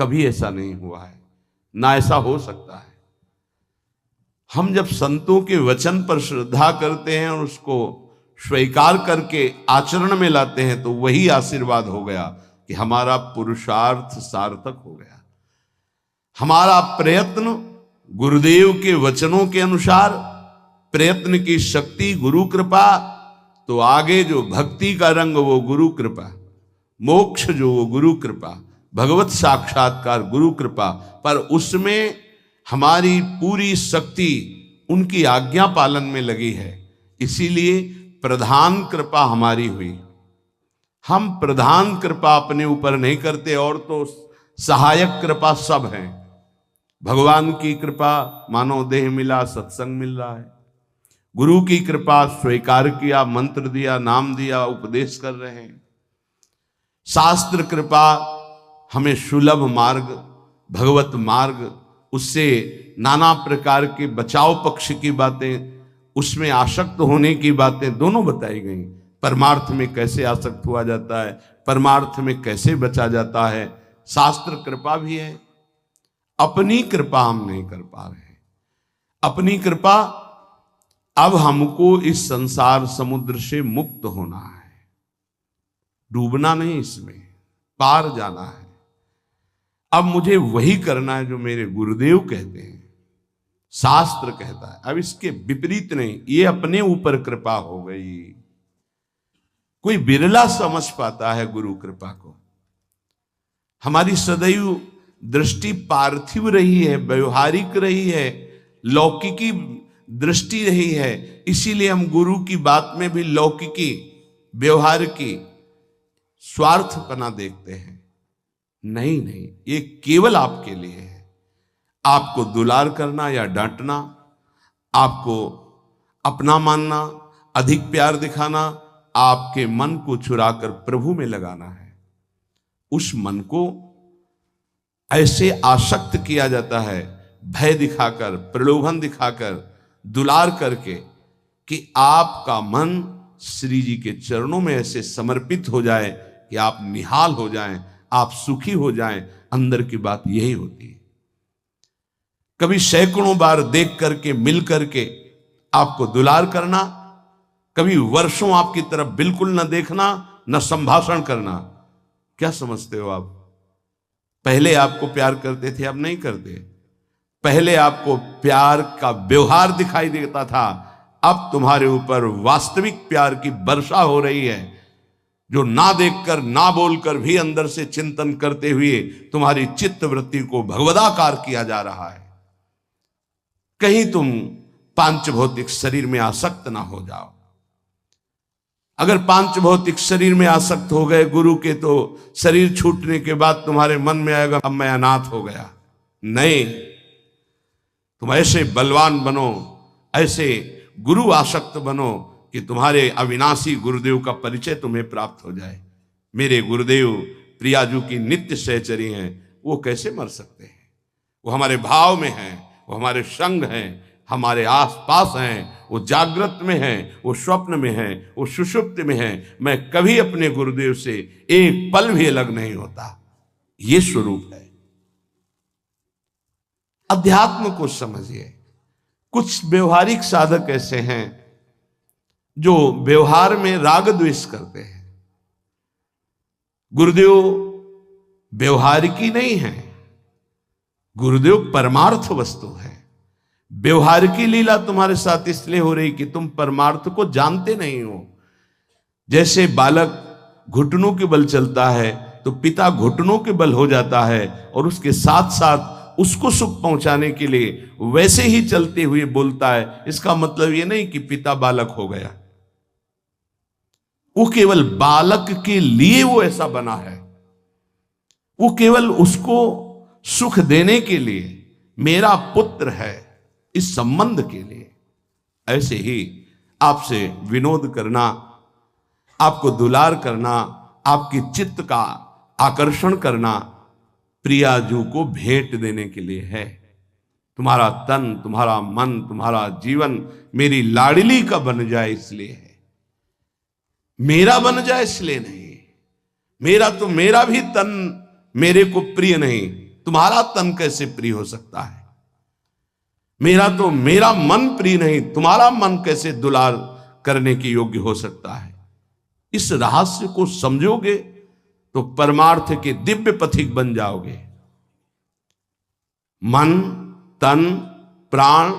कभी ऐसा नहीं हुआ है, ना ऐसा हो सकता है। हम जब संतों के वचन पर श्रद्धा करते हैं और उसको स्वीकार करके आचरण में लाते हैं तो वही आशीर्वाद हो गया कि हमारा पुरुषार्थ सार्थक हो गया। हमारा प्रयत्न गुरुदेव के वचनों के अनुसार, प्रयत्न की शक्ति गुरु कृपा, तो आगे जो भक्ति का रंग वो गुरु कृपा, मोक्ष जो वो गुरु कृपा, भगवत साक्षात्कार गुरु कृपा। पर उसमें हमारी पूरी शक्ति उनकी आज्ञा पालन में लगी है, इसीलिए प्रधान कृपा हमारी हुई। हम प्रधान कृपा अपने ऊपर नहीं करते, और तो सहायक कृपा सब है। भगवान की कृपा मानो देह मिला, सत्संग मिल रहा है। गुरु की कृपा स्वीकार किया, मंत्र दिया, नाम दिया, उपदेश कर रहे हैं। शास्त्र कृपा हमें सुलभ मार्ग, भगवत मार्ग, उससे नाना प्रकार के बचाव पक्ष की बातें, उसमें आसक्त होने की बातें दोनों बताई गई। परमार्थ में कैसे आसक्त हुआ जाता है, परमार्थ में कैसे बचा जाता है, शास्त्र कृपा भी है। अपनी कृपा हम नहीं कर पा रहे। अपनी कृपा, अब हमको इस संसार समुद्र से मुक्त होना है, डूबना नहीं, इसमें पार जाना है। अब मुझे वही करना है जो मेरे गुरुदेव कहते हैं, शास्त्र कहता है। अब इसके विपरीत नहीं, ये अपने ऊपर कृपा हो गई। कोई बिरला समझ पाता है गुरु कृपा को। हमारी सदैव दृष्टि पार्थिव रही है, व्यवहारिक रही है, लौकिकी दृष्टि रही है, इसीलिए हम गुरु की बात में भी लौकिकी, व्यवहार की, स्वार्थपना देखते हैं। नहीं नहीं, ये केवल आपके लिए है। आपको दुलार करना या डांटना, आपको अपना मानना, अधिक प्यार दिखाना, आपके मन को चुराकर प्रभु में लगाना है। उस मन को ऐसे आसक्त किया जाता है, भय दिखाकर, प्रलोभन दिखाकर, दुलार करके, कि आपका मन श्री जी के चरणों में ऐसे समर्पित हो जाए कि आप निहाल हो जाएं, आप सुखी हो जाएं। अंदर की बात यही होती है। कभी सैकड़ों बार देख करके, मिल करके आपको दुलार करना, कभी वर्षों आपकी तरफ बिल्कुल न देखना, न संभाषण करना। क्या समझते हो आप? पहले आपको प्यार करते थे, अब नहीं करते। पहले आपको प्यार का व्यवहार दिखाई देता था, अब तुम्हारे ऊपर वास्तविक प्यार की वर्षा हो रही है, जो ना देखकर, ना बोलकर भी अंदर से चिंतन करते हुए तुम्हारी चित्त वृत्ति को भगवदाकार किया जा रहा है। कहीं तुम पांच भौतिक शरीर में आसक्त ना हो जाओ। अगर पांच भौतिक शरीर में आसक्त हो गए गुरु के, तो शरीर छूटने के बाद तुम्हारे मन में आएगा अब मैं अनाथ हो गया। नहीं, तुम ऐसे बलवान बनो, ऐसे गुरु आसक्त बनो कि तुम्हारे अविनाशी गुरुदेव का परिचय तुम्हें प्राप्त हो जाए। मेरे गुरुदेव प्रियाजू की नित्य सहचरी हैं, वो कैसे मर सकते हैं? वो हमारे भाव में हैं, वो हमारे संग हैं, हमारे आसपास हैं, वो जागृत में हैं, वो स्वप्न में हैं, वो सुषुप्त में हैं। मैं कभी अपने गुरुदेव से एक पल भी अलग नहीं होता। ये स्वरूप है। अध्यात्म को समझिए। कुछ व्यवहारिक साधक ऐसे हैं जो व्यवहार में राग द्वेष करते हैं। गुरुदेव व्यवहारिकी नहीं है, गुरुदेव परमार्थ वस्तु है। व्यवहार की लीला तुम्हारे साथ इसलिए हो रही कि तुम परमार्थ को जानते नहीं हो। जैसे बालक घुटनों के बल चलता है तो पिता घुटनों के बल हो जाता है, और उसके साथ साथ उसको सुख पहुंचाने के लिए वैसे ही चलते हुए बोलता है। इसका मतलब यह नहीं कि पिता बालक हो गया, वो केवल बालक के लिए वो ऐसा बना है। वो केवल उसको सुख देने के लिए, मेरा पुत्र है, इस संबंध के लिए। ऐसे ही आपसे विनोद करना, आपको दुलार करना, आपकी चित्त का आकर्षण करना प्रियाजू को भेंट देने के लिए है। तुम्हारा तन, तुम्हारा मन, तुम्हारा जीवन मेरी लाडली का बन जाए इसलिए है, मेरा बन जाए इसलिए नहीं। मेरा तो मेरा भी तन मेरे को प्रिय नहीं, तुम्हारा तन कैसे प्रिय हो सकता है? मेरा मन प्रिय नहीं, तुम्हारा मन कैसे दुलार करने के योग्य हो सकता है? इस रहस्य को समझोगे तो परमार्थ के दिव्य पथिक बन जाओगे। मन, तन, प्राण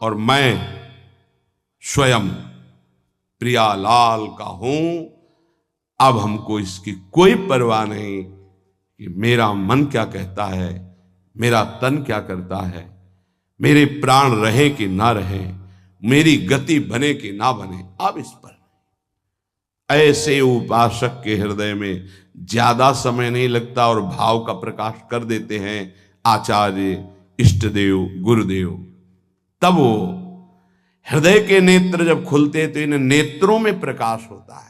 और मैं स्वयं प्रियालाल का हूं। अब हमको इसकी कोई परवाह नहीं कि मेरा मन क्या कहता है, मेरा तन क्या करता है, मेरे प्राण रहे कि ना रहे, मेरी गति बने कि ना बने। अब इस पर ऐसे उपासक के हृदय में ज्यादा समय नहीं लगता और भाव का प्रकाश कर देते हैं आचार्य, इष्टदेव, गुरुदेव। तब वो हृदय के नेत्र जब खुलते हैं तो इन नेत्रों में प्रकाश होता है।